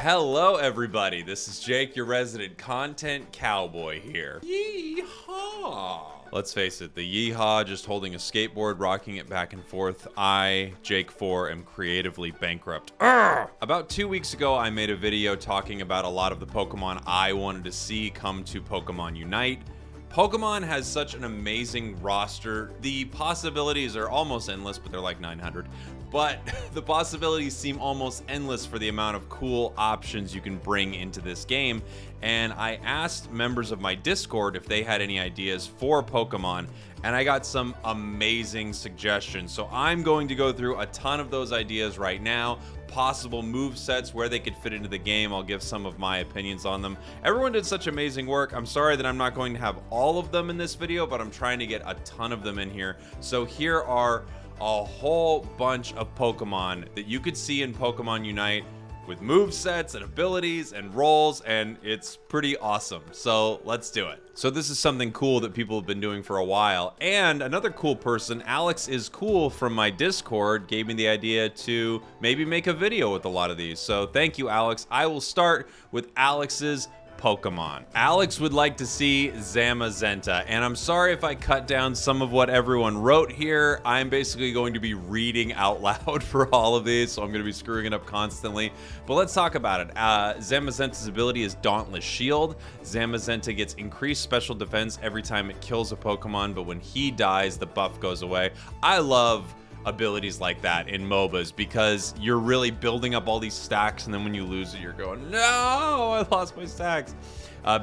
Hello everybody, this is Jake, your resident content cowboy here. Yeehaw! Let's face it, the yeehaw, just holding a skateboard, rocking it back and forth. I, Jake 4, am creatively bankrupt. Arrgh! About 2 weeks ago, I made a video talking about a lot of the Pokemon I wanted to see come to Pokemon Unite. Pokemon has such an amazing roster. The possibilities are almost endless, but they're like 900. But the possibilities seem almost endless for the amount of cool options you can bring into this game. And I asked members of my Discord if they had any ideas for Pokemon, and I got some amazing suggestions. So I'm going to go through a ton of those ideas right now. Possible move sets, where they could fit into the game. I'll give some of my opinions on them. Everyone did such amazing work. I'm sorry that I'm not going to have all of them in this video, but I'm trying to get a ton of them in here. So here are a whole bunch of Pokemon that you could see in Pokemon Unite with move sets and abilities and roles, and it's pretty awesome. So let's do it. So this is something cool that people have been doing for a while, and another cool person, Alex is cool from my Discord, gave me the idea to maybe make a video with a lot of these. So thank you, Alex. I will start with Alex's Pokemon. Alex would like to see Zamazenta, and I'm sorry if I cut down some of what everyone wrote here. I'm basically going to be reading out loud for all of these, so I'm going to be screwing it up constantly. But let's talk about it. Zamazenta's ability is Dauntless Shield. Zamazenta gets increased special defense every time it kills a Pokemon, but when he dies, the buff goes away. I love abilities like that in MOBAs because you're really building up all these stacks, and then when you lose it, you're going, no, I lost my stacks.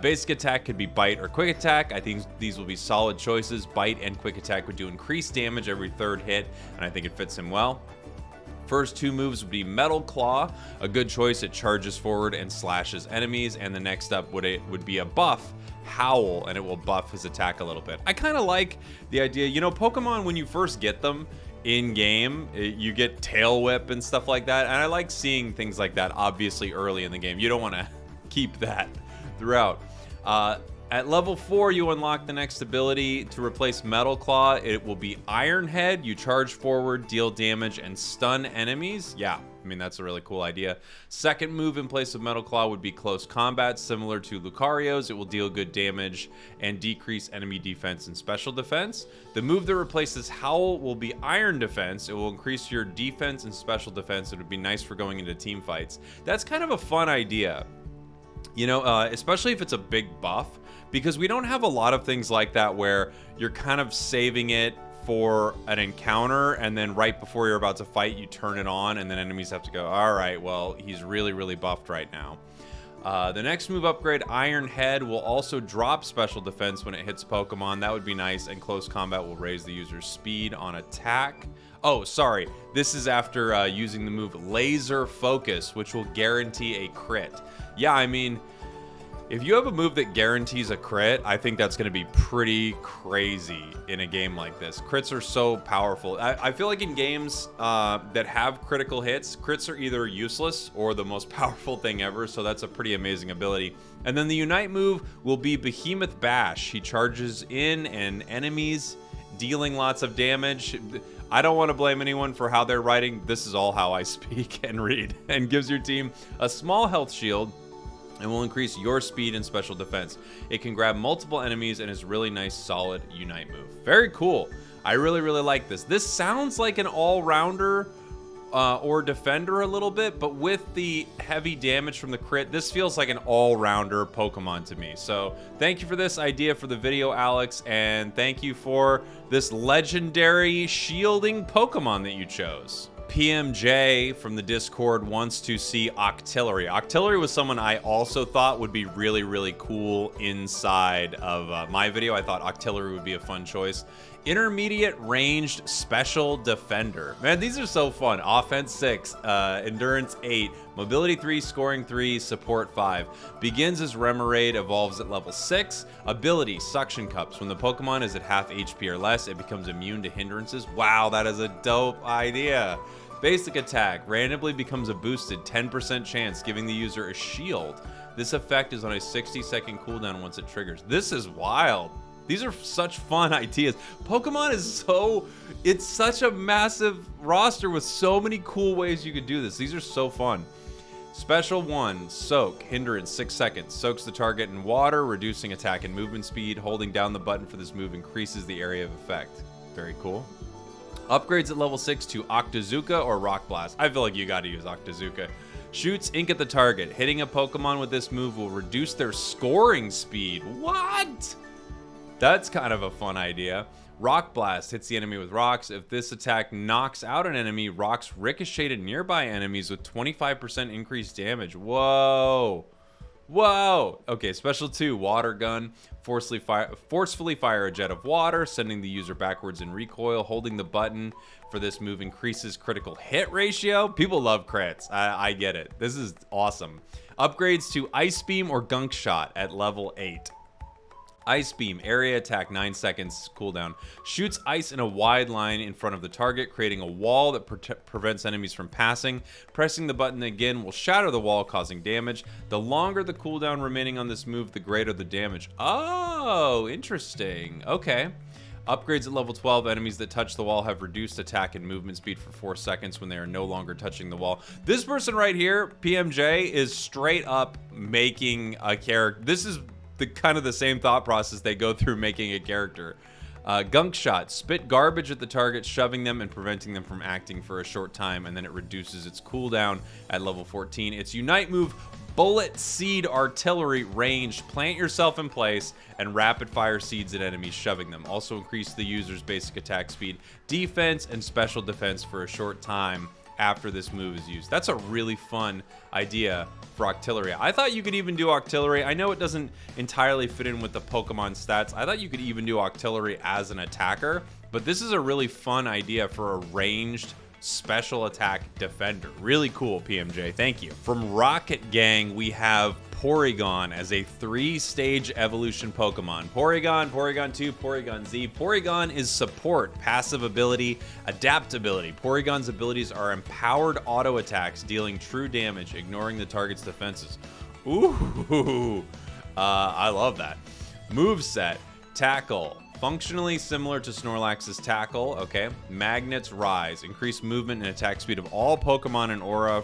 Basic attack could be Bite or Quick Attack. I think these will be solid choices. Bite and Quick Attack would do increased damage every third hit, and I think it fits him well. First two moves would be Metal Claw, a good choice. It charges forward and slashes enemies, and the next up would be a buff, Howl, and it will buff his attack a little bit. I kind of like the idea, you know, Pokemon, when you first get them in game, you get Tail Whip and stuff like that, and I like seeing things like that obviously early in the game. You don't want to keep that throughout. At level 4, you unlock the next ability to replace Metal Claw. It will be Iron Head. You charge forward, deal damage, and stun enemies. Yeah, I mean, that's a really cool idea. Second move in place of Metal Claw would be Close Combat, similar to Lucario's. It will deal good damage and decrease enemy defense and special defense. The move that replaces Howl will be Iron Defense. It will increase your defense and special defense. It would be nice for going into team fights. That's kind of a fun idea, you know, especially if it's a big buff, because we don't have a lot of things like that where you're kind of saving it for an encounter, and then right before you're about to fight, you turn it on, and then enemies have to go, all right, well, he's really, really buffed right now. The next move upgrade, Iron Head, will also drop special defense when it hits Pokemon. That would be nice, and Close Combat will raise the user's speed on attack. Oh, sorry, this is after using the move Laser Focus, which will guarantee a crit. Yeah, I mean, if you have a move that guarantees a crit, I think that's going to be pretty crazy in a game like this. Crits are so powerful. I feel like in games that have critical hits, crits are either useless or the most powerful thing ever, so that's a pretty amazing ability. And then the Unite move will be Behemoth Bash. He charges in and enemies, dealing lots of damage. I don't want to blame anyone for how they're writing. This is all how I speak and read. And gives your team a small health shield and will increase your speed and special defense. It can grab multiple enemies and is really nice, solid Unite move. Very cool. I really, really like this. This sounds like an all-rounder or defender a little bit, but with the heavy damage from the crit, this feels like an all-rounder Pokemon to me. So thank you for this idea for the video, Alex, and thank you for this legendary shielding Pokemon that you chose. PMJ from the Discord wants to see Octillery. Octillery was someone I also thought would be really, really cool inside of my video. I thought Octillery would be a fun choice. Intermediate ranged special defender. Man, these are so fun. Offense 6, endurance 8, mobility 3, scoring 3, support 5. Begins as Remoraid, evolves at level 6. Ability, Suction Cups. When the Pokemon is at half HP or less, it becomes immune to hindrances. Wow, that is a dope idea. Basic attack, randomly becomes a boosted 10% chance, giving the user a shield. This effect is on a 60-second cooldown once it triggers. This is wild. These are such fun ideas. Pokemon is it's such a massive roster with so many cool ways you could do this. These are so fun. Special 1, Soak, hindrance 6 seconds. Soaks the target in water, reducing attack and movement speed. Holding down the button for this move increases the area of effect. Very cool. Upgrades at level 6 to Octazooka or Rock Blast. I feel like you gotta use Octazooka. Shoots ink at the target. Hitting a Pokemon with this move will reduce their scoring speed. What? That's kind of a fun idea. Rock Blast hits the enemy with rocks. If this attack knocks out an enemy, rocks ricochet at nearby enemies with 25% increased damage. Whoa. Whoa. Okay, special 2, Water Gun. Forcefully fire a jet of water, sending the user backwards in recoil. Holding the button for this move increases critical hit ratio. People love crits. I get it. This is awesome. Upgrades to Ice Beam or Gunk Shot at level 8. Ice Beam, area attack 9 seconds cooldown. Shoots ice in a wide line in front of the target, creating a wall that prevents enemies from passing. Pressing the button again will shatter the wall, causing damage. The longer the cooldown remaining on this move, the greater the damage. Oh, interesting. Okay. Upgrades at level 12. Enemies that touch the wall have reduced attack and movement speed for 4 seconds when they are no longer touching the wall. This person right here, PMJ, is straight up making a character. This is kind of the same thought process they go through making a character. Gunk Shot. Spit garbage at the target, shoving them and preventing them from acting for a short time, and then it reduces its cooldown at level 14. Its Unite move, Bullet Seed Artillery, ranged. Plant yourself in place and rapid fire seeds at enemies, shoving them. Also increase the user's basic attack speed, defense, and special defense for a short time after this move is used. That's a really fun idea for Octillery. I thought you could even do Octillery. I know it doesn't entirely fit in with the Pokemon stats. I thought you could even do Octillery as an attacker, but this is a really fun idea for a ranged special attack defender. Really cool, PMJ. Thank you. From Rocket Gang, we have Porygon as a 3-stage evolution Pokemon. Porygon, Porygon 2, Porygon Z. Porygon is support, passive ability, adaptability. Porygon's abilities are empowered auto attacks, dealing true damage, ignoring the target's defenses. Ooh, I love that. Moveset, Tackle. Functionally similar to Snorlax's Tackle, okay. Magnet's Rise. Increase movement and attack speed of all Pokemon in Aura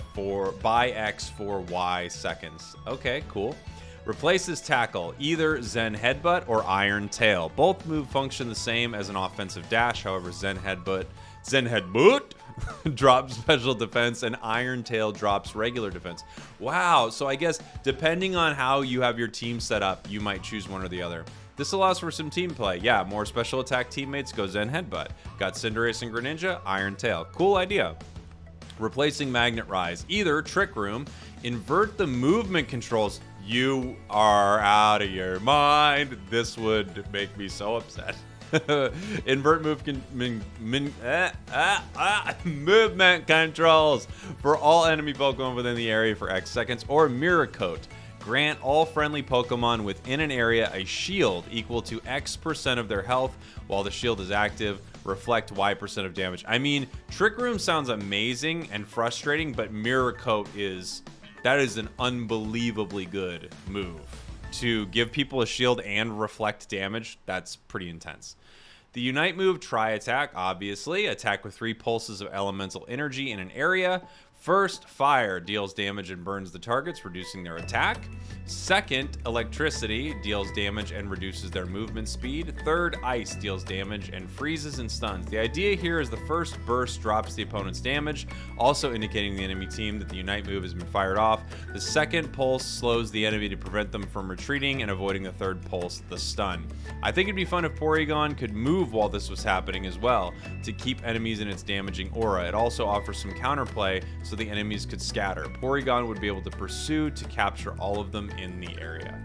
by X for Y seconds. Okay, cool. Replaces Tackle, either Zen Headbutt or Iron Tail. Both move function the same as an offensive dash, however Zen Headbutt drops special defense and Iron Tail drops regular defense. Wow, so I guess depending on how you have your team set up, you might choose one or the other. This allows for some team play. Yeah, more special attack teammates go Zen Headbutt. Got Cinderace and Greninja, Iron Tail. Cool idea. Replacing Magnet Rise. Either Trick Room, invert the movement controls. You are out of your mind. This would make me so upset. Invert movement controls for all enemy Pokemon within the area for X seconds. Or Mirror Coat. Grant all friendly Pokemon within an area a shield equal to X% of their health while the shield is active. Reflect Y% of damage. I mean, Trick Room sounds amazing and frustrating, but Mirror Coat that is an unbelievably good move. To give people a shield and reflect damage, that's pretty intense. The Unite move, Tri Attack, obviously. Attack with 3 pulses of elemental energy in an area. First, Fire deals damage and burns the targets, reducing their attack. Second, Electricity deals damage and reduces their movement speed. Third, Ice deals damage and freezes and stuns. The idea here is the first burst drops the opponent's damage, also indicating the enemy team that the Unite move has been fired off. The second pulse slows the enemy to prevent them from retreating and avoiding the third pulse, the stun. I think it'd be fun if Porygon could move while this was happening as well, to keep enemies in its damaging aura. It also offers some counterplay so the enemies could scatter. Porygon would be able to pursue to capture all of them in the area.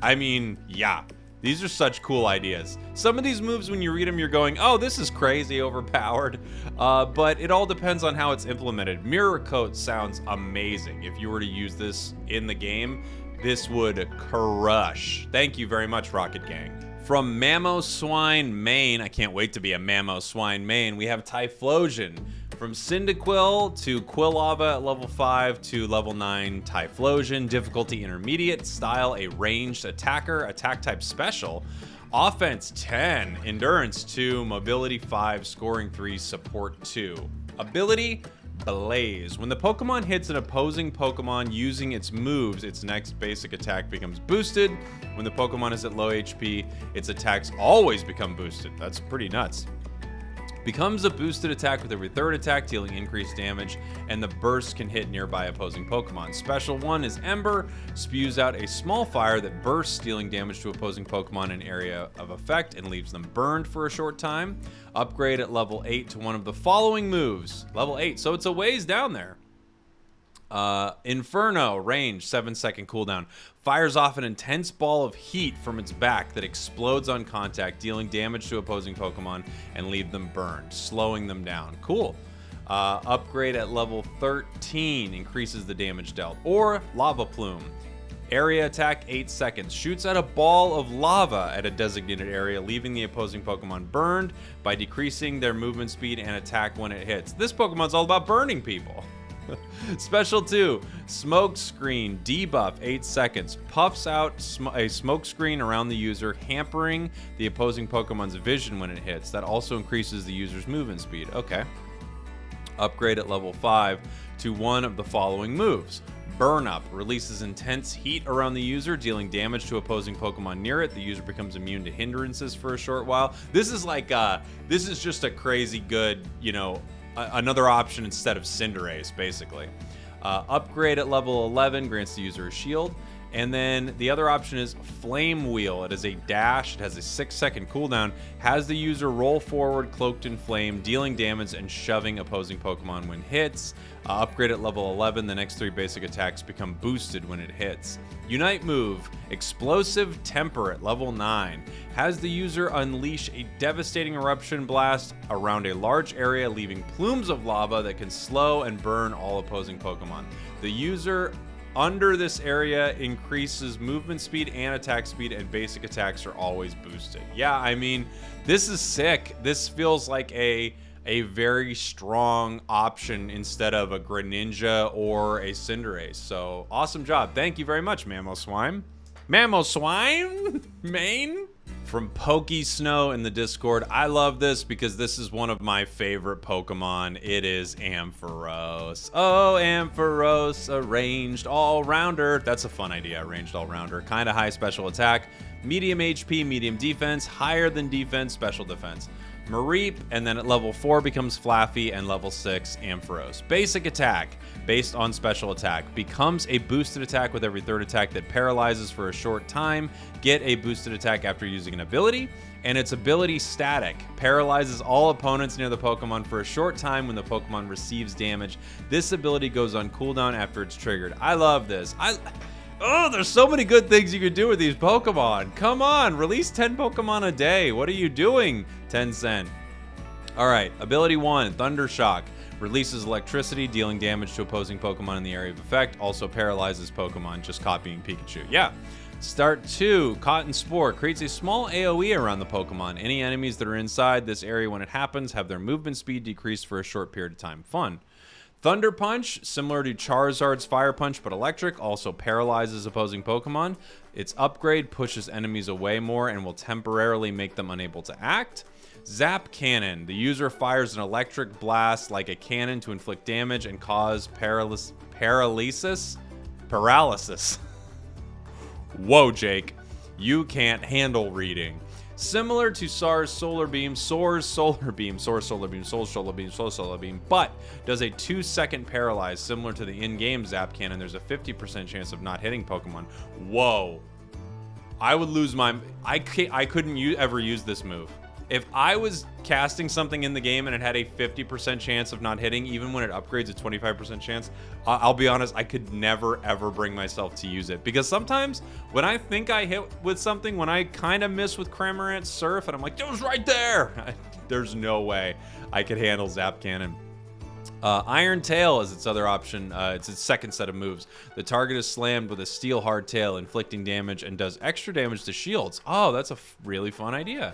I mean, yeah, these are such cool ideas. Some of these moves, when you read them, you're going, oh, this is crazy overpowered, but it all depends on how it's implemented. Mirror Coat sounds amazing. If you were to use this in the game, this would crush. Thank you very much, Rocket Gang. From Mamoswine, Maine, I can't wait to be a Mamoswine, Maine, we have Typhlosion. From Cyndaquil to Quilava at level 5 to level 9, Typhlosion. Difficulty intermediate. Style a ranged attacker. Attack type special. Offense 10. Endurance 2. Mobility 5. Scoring 3. Support 2. Ability Blaze. When the Pokemon hits an opposing Pokemon using its moves, its next basic attack becomes boosted. When the Pokemon is at low HP, its attacks always become boosted. That's pretty nuts. Becomes a boosted attack with every third attack, dealing increased damage, and the burst can hit nearby opposing Pokemon. Special 1 is Ember, spews out a small fire that bursts, dealing damage to opposing Pokemon in an area of effect and leaves them burned for a short time. Upgrade at level 8 to one of the following moves. Level 8, so it's a ways down there. Inferno, range, 7-second cooldown. Fires off an intense ball of heat from its back that explodes on contact, dealing damage to opposing Pokemon and leave them burned, slowing them down. Cool. Upgrade at level 13 increases the damage dealt. Or Lava Plume. Area attack, 8 seconds. Shoots out a ball of lava at a designated area, leaving the opposing Pokemon burned by decreasing their movement speed and attack when it hits. This Pokemon's all about burning people. Special 2, Smoke Screen, debuff, 8 seconds. Puffs out a smoke screen around the user, hampering the opposing Pokemon's vision when it hits. That also increases the user's movement speed. Okay. Upgrade at level 5 to one of the following moves. Burn Up, releases intense heat around the user, dealing damage to opposing Pokemon near it. The user becomes immune to hindrances for a short while. This is like, this is just a crazy good, you know, another option instead of Cinderace, basically. Upgrade at level 11 grants the user a shield. And then the other option is Flame Wheel. It is a dash. It has a 6-second cooldown. Has the user roll forward, cloaked in flame, dealing damage and shoving opposing Pokemon when hits. Upgrade at level 11. The next 3 basic attacks become boosted when it hits. Unite move, Explosive Temper at level 9. Has the user unleash a devastating eruption blast around a large area, leaving plumes of lava that can slow and burn all opposing Pokemon. The user under this area increases movement speed and attack speed, and basic attacks are always boosted. Yeah, I mean, this is sick. This feels like a very strong option instead of a Greninja or a Cinderace. So awesome job. Thank you very much, Mamoswine. Mamoswine? Main? From Pokesnow in the Discord. I love this because this is one of my favorite Pokemon. It is Ampharos. Oh, Ampharos, a ranged all-rounder. That's a fun idea, a ranged all-rounder. Kind of high special attack, medium HP, medium defense, higher than defense, special defense. Mareep, and then at level 4 becomes Flaffy, and level 6, Ampharos. Basic attack, based on special attack, becomes a boosted attack with every third attack that paralyzes for a short time. Get a boosted attack after using an ability, and its ability static, paralyzes all opponents near the Pokemon for a short time when the Pokemon receives damage. This ability goes on cooldown after it's triggered. I love this. Oh, there's so many good things you could do with these Pokemon. Come on, release 10 Pokemon a day. What are you doing, Tencent? All right, ability 1, Thunder Shock. Releases electricity, dealing damage to opposing Pokemon in the area of effect. Also paralyzes Pokemon, just copying Pikachu. Yeah. Start 2, Cotton Spore. Creates a small AoE around the Pokemon. Any enemies that are inside this area when it happens have their movement speed decreased for a short period of time. Fun. Thunder Punch, similar to Charizard's Fire Punch but electric, also paralyzes opposing Pokemon. Its upgrade pushes enemies away more and will temporarily make them unable to act. Zap Cannon. The user fires an electric blast like a cannon to inflict damage and cause paralysis. Whoa, Jake. You can't handle reading. Similar to Soar's Solar Beam, but does a 2-second paralyze, similar to the in-game Zap Cannon. There's a 50% chance of not hitting Pokemon. Whoa. I would lose my... I couldn't ever use this move. If I was casting something in the game and it had a 50% chance of not hitting, even when it upgrades a 25% chance, I'll be honest, I could never, ever bring myself to use it. Because sometimes when I think I hit with something, when I kind of miss with Cramorant's Surf, and I'm like, it was right there! There's no way I could handle Zap Cannon. Iron Tail is its other option. It's its second set of moves. The target is slammed with a steel hard tail, inflicting damage and does extra damage to shields. Oh, that's a really fun idea.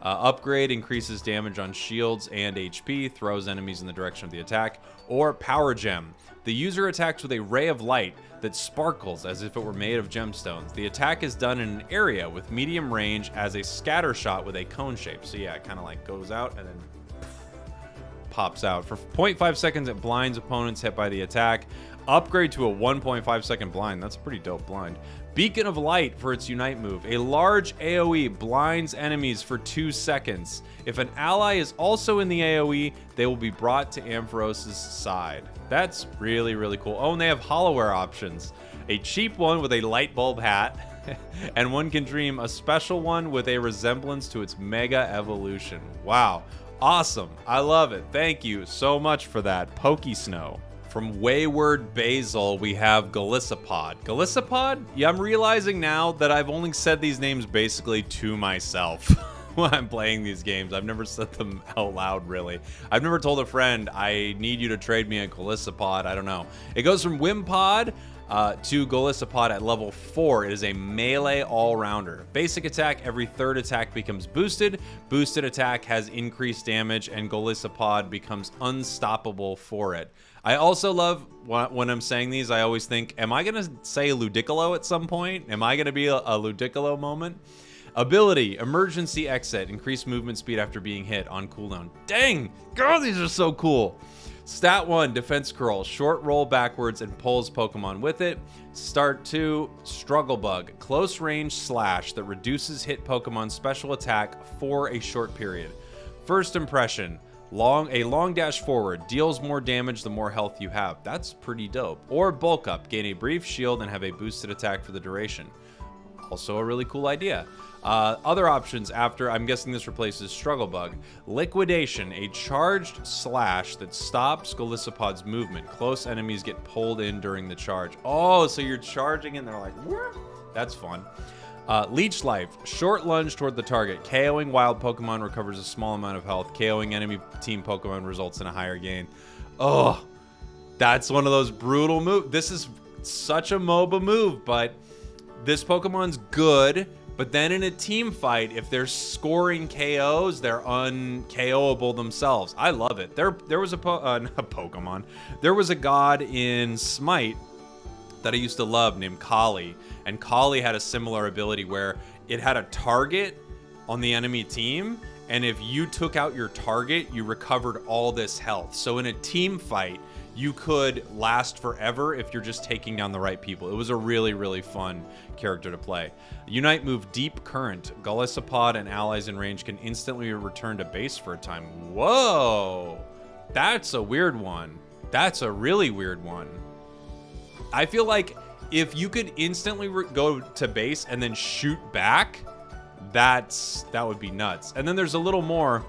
Upgrade increases damage on shields and HP, throws enemies in the direction of the attack. Or Power Gem. The user attacks with a ray of light that sparkles as if it were made of gemstones. The attack is done in an area with medium range as a scatter shot with a cone shape. So yeah, it kind of like goes out and then pops out. For 0.5 seconds, it blinds opponents hit by the attack. Upgrade to a 1.5 second blind. That's a pretty dope blind. Beacon of Light for its Unite move. A large AoE blinds enemies for 2 seconds. If an ally is also in the AoE, they will be brought to Ampharos' side. That's really, really cool. Oh, and they have Hollowware options. A cheap one with a light bulb hat, and one can dream a special one with a resemblance to its Mega Evolution. Wow. Awesome. I love it. Thank you so much for that, Pokesnow. From Wayward Basil, we have Galicipod. Galicipod? Yeah, I'm realizing now that I've only said these names basically to myself when I'm playing these games. I've never said them out loud, really. I've never told a friend, I need you to trade me a Galicipod. I don't know. It goes from Wimpod to Galicipod at level 4. It is a melee all-rounder. Basic attack, every third attack becomes boosted. Boosted attack has increased damage, and Galicipod becomes unstoppable for it. I also love, when I'm saying these, I always think, am I going to say Ludicolo at some point? Am I going to be a Ludicolo moment? Ability, emergency exit, increased movement speed after being hit on cooldown. Dang, girl, these are so cool. Stat 1, defense curl, short roll backwards and pulls Pokemon with it. Start 2, struggle bug, close range slash that reduces hit Pokemon special attack for a short period. First impression, a long dash forward, deals more damage the more health you have. That's pretty dope. Or bulk up, gain a brief shield and have a boosted attack for the duration. Also a really cool idea. Other options after, I'm guessing this replaces Struggle Bug. Liquidation, a charged slash that stops Galicipod's movement. Close enemies get pulled in during the charge. Oh, so you're charging and they're like, whoop. That's fun. Leech Life, short lunge toward the target. KOing wild Pokemon recovers a small amount of health. KOing enemy team Pokemon results in a higher gain. Oh, that's one of those brutal moves. This is such a MOBA move, but this Pokemon's good. But then in a team fight, if they're scoring KOs, they're un-KOable themselves. I love it. There was a Pokemon. There was a god in Smite that I used to love named Kali. And Kali had a similar ability where it had a target on the enemy team. And if you took out your target, you recovered all this health. So in a team fight, you could last forever if you're just taking down the right people. It was a really, really fun character to play. Unite move, Deep Current. Galicipod and allies in range can instantly return to base for a time. Whoa! That's a weird one. That's a really weird one. I feel like if you could instantly go to base and then shoot back, that would be nuts. And then there's a little more.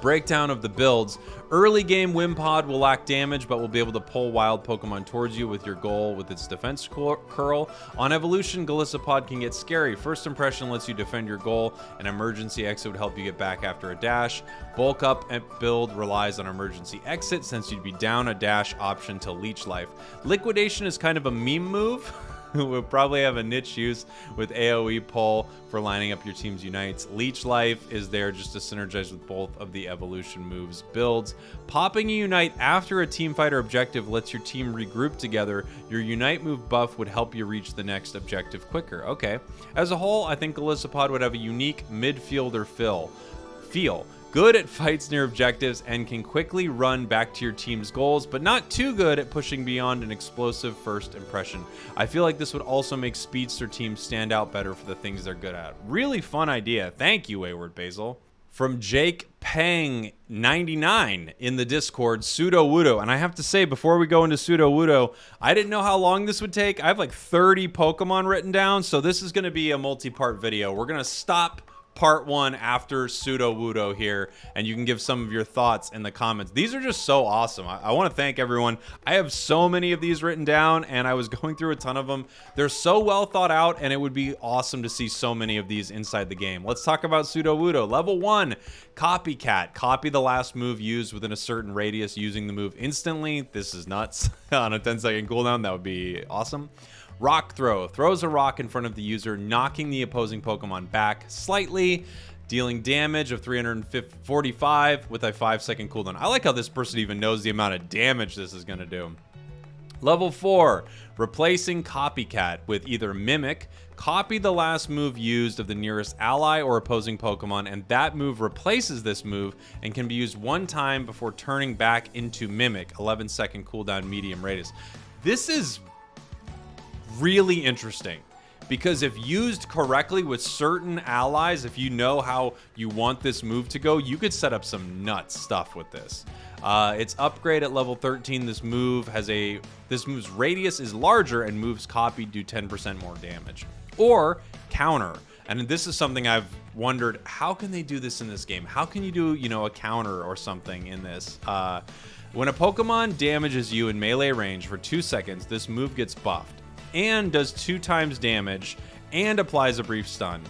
Breakdown of the builds. Early game Wimpod will lack damage, but will be able to pull wild Pokemon towards you with your goal with its defense curl. On evolution, Galicipod can get scary. First impression lets you defend your goal. An emergency exit would help you get back after a dash. Bulk up and build relies on emergency exit, since you'd be down a dash option to Leech Life. Liquidation is kind of a meme move. We'll probably have a niche use with AoE pull for lining up your team's unites. Leech Life is there just to synergize with both of the evolution moves builds. Popping a unite after a team fighter objective lets your team regroup together. Your unite move buff would help you reach the next objective quicker. Okay. As a whole, I think Galicipod would have a unique midfielder feel. Good at fights near objectives and can quickly run back to your team's goals, but not too good at pushing beyond an explosive first impression. I feel like this would also make speedster teams stand out better for the things they're good at. Really fun idea. Thank you, Wayward Basil. From Jake Pang 99 in the Discord, Sudowoodo. And I have to say, before we go into Sudowoodo, I didn't know how long this would take. I have like 30 Pokemon written down, so this is going to be a multi-part video. We're going to stop part 1 after Sudowoodo here, and you can give some of your thoughts in the comments. These are just so awesome. I want to thank everyone. I have so many of these written down, and I was going through a ton of them. They're so well thought out, and it would be awesome to see so many of these inside the game. Let's talk about Sudowoodo. Level 1, Copycat. Copy the last move used within a certain radius using the move instantly. This is nuts. On a 10-second cooldown, that would be awesome. Rock Throw. Throws a rock in front of the user, knocking the opposing Pokemon back slightly, dealing damage of 345 with a 5-second cooldown. I like how this person even knows the amount of damage this is going to do. Level 4, replacing Copycat with either Mimic. Copy the last move used of the nearest ally or opposing Pokemon, and that move replaces this move and can be used one time before turning back into Mimic. 11-second cooldown, medium radius. This is really interesting because if used correctly with certain allies, if you know how you want this move to go, you could set up some nuts stuff with this. Its upgrade at level 13. This move's radius is larger and moves copied do 10% more damage. Or counter. And this is something I've wondered, how can they do this in this game? How can you do, a counter or something in this? When a Pokemon damages you in melee range for 2 seconds, this move gets buffed and does 2 times damage and applies a brief stun.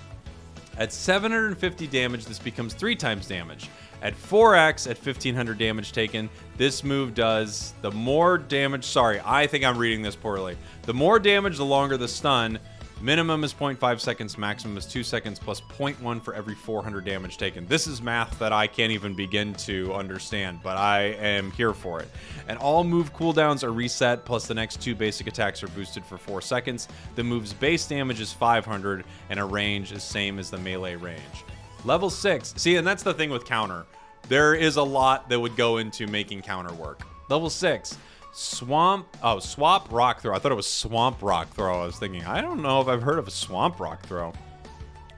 At 750 damage, this becomes 3 times damage. At 4x, at 1500 damage taken, this move does the more damage. Sorry, I think I'm reading this poorly. The more damage, the longer the stun. Minimum is 0.5 seconds, maximum is 2 seconds, plus 0.1 for every 400 damage taken. This is math that I can't even begin to understand, but I am here for it. And all move cooldowns are reset, plus the next 2 basic attacks are boosted for 4 seconds. The move's base damage is 500, and a range is same as the melee range. Level 6. See, and that's the thing with counter. There is a lot that would go into making counter work. Level 6. Swap Rock Throw. I thought it was Swamp Rock Throw. I was thinking, I don't know if I've heard of a Swamp Rock Throw.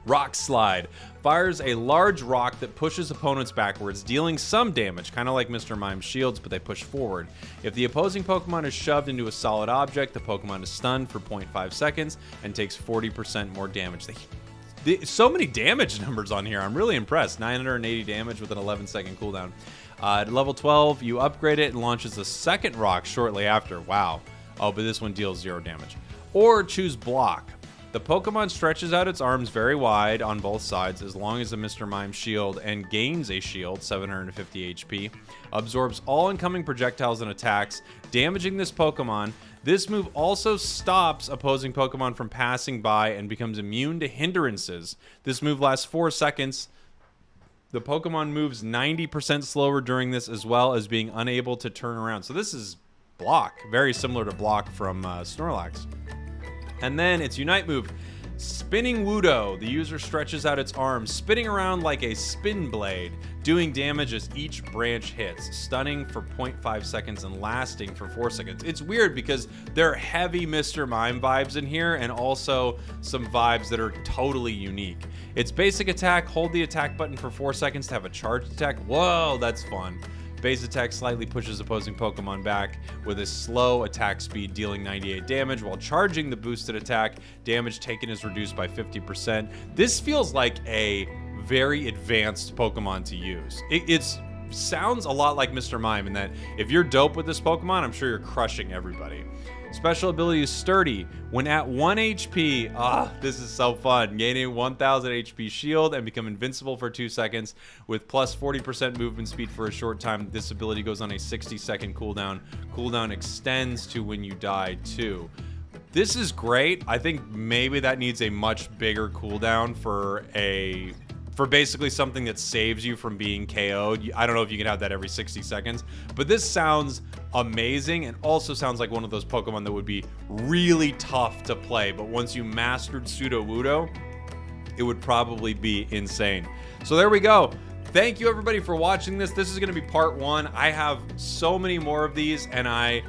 Rock Slide. Fires a large rock that pushes opponents backwards, dealing some damage, kind of like Mr. Mime's shields, but they push forward. If the opposing Pokemon is shoved into a solid object, the Pokemon is stunned for 0.5 seconds and takes 40% more damage. So many damage numbers on here. I'm really impressed. 980 damage with an 11-second cooldown. At level 12, you upgrade it and launches a second rock shortly after. Wow. Oh, but this one deals 0 damage. Or choose Block. The Pokemon stretches out its arms very wide on both sides as long as the Mr. Mime shield and gains a shield, 750 HP. Absorbs all incoming projectiles and attacks, damaging this Pokemon. This move also stops opposing Pokemon from passing by and becomes immune to hindrances. This move lasts 4 seconds. The Pokemon moves 90% slower during this, as well as being unable to turn around. So this is Block, very similar to Block from Snorlax. And then its Unite move, Spinning Wudo. The user stretches out its arms, spinning around like a spin blade, doing damage as each branch hits, stunning for 0.5 seconds and lasting for 4 seconds. It's weird because there are heavy Mr. Mime vibes in here and also some vibes that are totally unique. Its basic attack, hold the attack button for 4 seconds to have a charged attack. Whoa, that's fun. Base attack slightly pushes opposing Pokemon back with a slow attack speed, dealing 98 damage. While charging the boosted attack, damage taken is reduced by 50%. This feels like a very advanced Pokemon to use. It sounds a lot like Mr. Mime in that if you're dope with this Pokemon, I'm sure you're crushing everybody. Special ability is Sturdy. When at 1 HP, this is so fun. Gaining 1000 HP shield and become invincible for 2 seconds with plus 40% movement speed for a short time. This ability goes on a 60-second cooldown. Cooldown extends to when you die too. This is great. I think maybe that needs a much bigger cooldown for basically something that saves you from being KO'd. I don't know if you can have that every 60 seconds, but this sounds amazing and also sounds like one of those Pokemon that would be really tough to play, but once you mastered Sudowoodo, it would probably be insane. So there we go. Thank you everybody for watching this. This is going to be part 1. I have so many more of these and I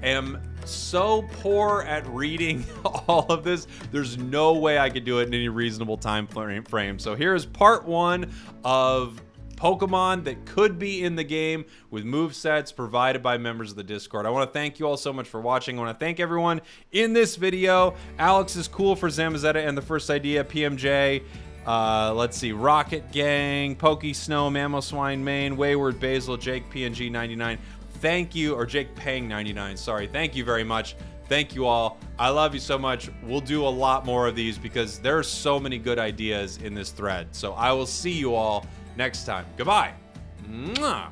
am so poor at reading all of this. There's no way I could do it in any reasonable time frame. So here's part 1 of Pokemon that could be in the game with movesets provided by members of the Discord. I want to thank you all so much for watching. I want to thank everyone in this video. Alex is cool for Zamazenta and the first idea. PMJ. Let's see. Rocket Gang, Pokey Snow, Mamoswine Main, Wayward Basil, Jake PNG 99. Thank you, or Jake Pang 99. Sorry. Thank you very much. Thank you all. I love you so much. We'll do a lot more of these because there are so many good ideas in this thread. So I will see you all next time. Goodbye. Mwah.